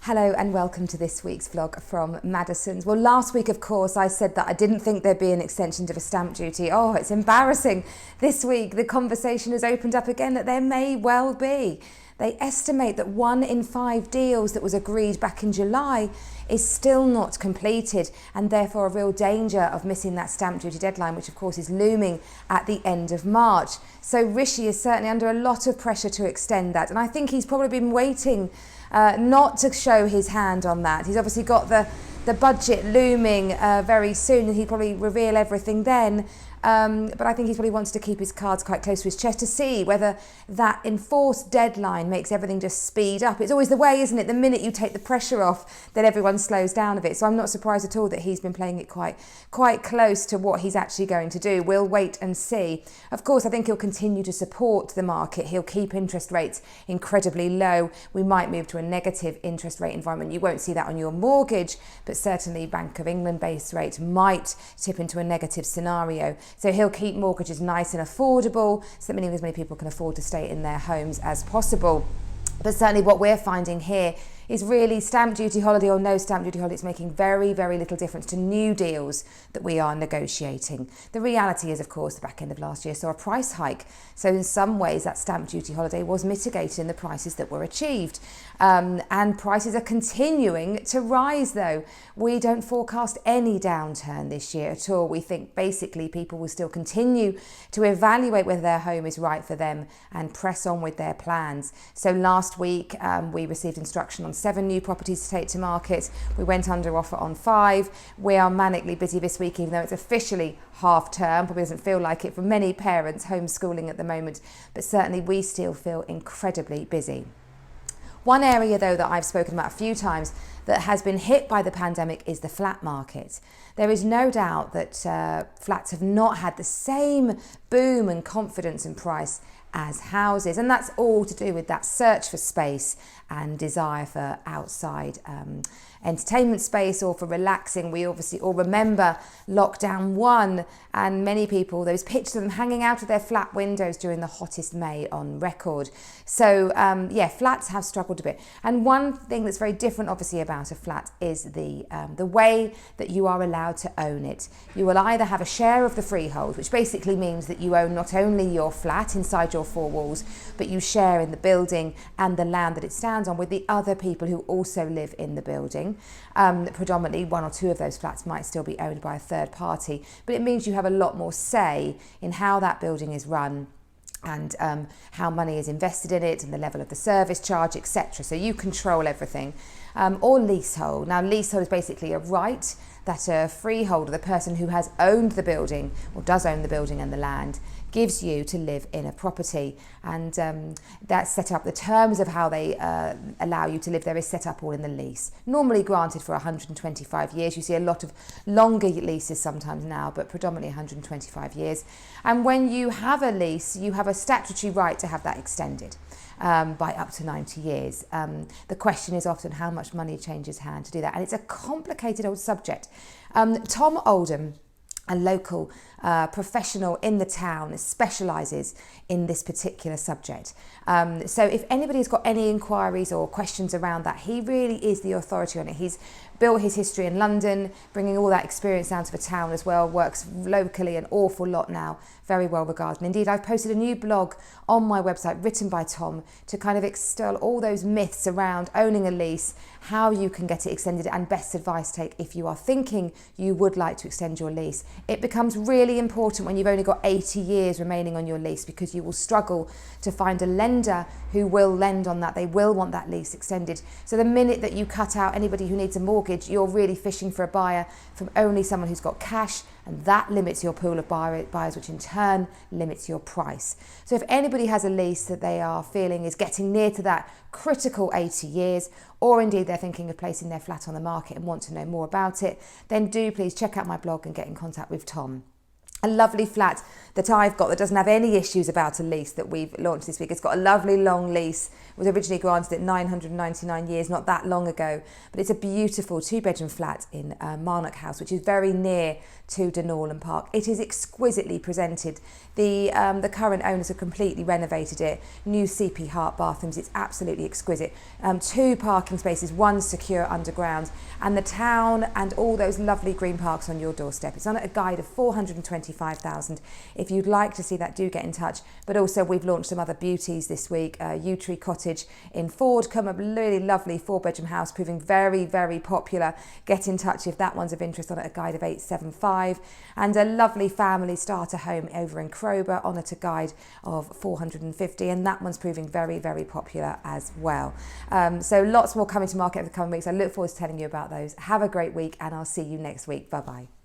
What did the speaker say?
Hello and welcome to this week's vlog from Madison's. Well, last week, of course, I said that I didn't think there'd be an extension to the stamp duty. Oh, it's embarrassing. This week, the conversation has opened up again that there may well be. They estimate that 1 in 5 deals that was agreed back in July is still not completed and therefore a real danger of missing that stamp duty deadline, which of course is looming at the end of March. So Rishi is certainly under a lot of pressure to extend that, and I think he's probably been waiting not to show his hand on that. He's obviously got the budget looming very soon, and he'll probably reveal everything then. But I think he probably wants to keep his cards quite close to his chest to see whether that enforced deadline makes everything just speed up. It's always the way, isn't it? The minute you take the pressure off, then everyone slows down a bit. So I'm not surprised at all that he's been playing it quite close to what he's actually going to do. We'll wait and see. Of course, I think he'll continue to support the market. He'll keep interest rates incredibly low. We might move to a negative interest rate environment. You won't see that on your mortgage, but certainly Bank of England base rate might tip into a negative scenario. So he'll keep mortgages nice and affordable, so that meaning as many people can afford to stay in their homes as possible. But certainly what we're finding here is really stamp duty holiday or no stamp duty holiday, it's making very, very little difference to new deals that we are negotiating. The reality is, of course, the back end of last year saw a price hike. So in some ways that stamp duty holiday was mitigated in the prices that were achieved. And prices are continuing to rise though. We don't forecast any downturn this year at all. We think basically people will still continue to evaluate whether their home is right for them and press on with their plans. So last week we received instruction on 7 new properties to take to market. We went under offer on 5. We are manically busy this week, even though it's officially half term. Probably doesn't feel like it for many parents homeschooling at the moment, but certainly we still feel incredibly busy. One area though that I've spoken about a few times that has been hit by the pandemic is the flat market. There is no doubt that flats have not had the same boom and confidence in price as houses, and that's all to do with that search for space and desire for outside entertainment space or for relaxing. We obviously all remember lockdown 1 and many people, those pictures of them hanging out of their flat windows during the hottest May on record. So yeah, flats have struggled a bit. And one thing that's very different obviously about a flat is the way that you are allowed to own it. You will either have a share of the freehold, which basically means that you own not only your flat inside your 4 walls, but you share in the building and the land that it stands on with the other people who also live in the building. Predominantly 1 or 2 of those flats might still be owned by a third party, but it means you have a lot more say in how that building is run and how money is invested in it and the level of the service charge, etc. So you control everything. Or leasehold. Now leasehold is basically a right that a freeholder, the person who has owned the building or does own the building and the land, gives you to live in a property, and that's set up. The terms of how they allow you to live there is set up all in the lease, normally granted for 125 years. You see a lot of longer leases sometimes now, but predominantly 125 years. And when you have a lease, you have a statutory right to have that extended by up to 90 years. The question is often how much money changes hand to do that, and it's a complicated old subject. Tom Oldham, a local professional in the town, specialises in this particular subject. So if anybody's got any inquiries or questions around that, he really is the authority on it. He's built his history in London, bringing all that experience down to the town as well, works locally an awful lot now, very well regarded. And indeed, I've posted a new blog on my website written by Tom to kind of extol all those myths around owning a lease, how you can get it extended, and best advice to take if you are thinking you would like to extend your lease. It becomes really important when you've only got 80 years remaining on your lease, because you will struggle to find a lender who will lend on that. They will want that lease extended. So the minute that you cut out anybody who needs a mortgage, you're really fishing for a buyer from only someone who's got cash, and that limits your pool of buyers, which in turn limits your price. So if anybody has a lease that they are feeling is getting near to that critical 80 years, or indeed they're thinking of placing their flat on the market and want to know more about it, then do please check out my blog and get in contact with Tom. A lovely flat that I've got that doesn't have any issues about a lease that we've launched this week. It's got a lovely long lease. It was originally granted at 999 years, not that long ago, but it's a beautiful 2-bedroom flat in Marnock House, which is very near to Denallen Park. It is exquisitely presented. The current owners have completely renovated it. New CP Hart bathrooms. It's absolutely exquisite. 2 parking spaces, 1 secure underground, and the town and all those lovely green parks on your doorstep. It's on at a guide of 425,000. If you'd like to see that, do get in touch. But also we've launched some other beauties this week. Yew Tree Cottage in Fordcombe, a really lovely 4-bedroom house, proving very, very popular. Get in touch if that one's of interest, on at a guide of 875. And a lovely family starter home over in Crowber, on at a guide of 450. And that one's proving very, very popular as well. So lots more coming to market over the coming weeks. I look forward to telling you about those. Have a great week, and I'll see you next week. Bye-bye.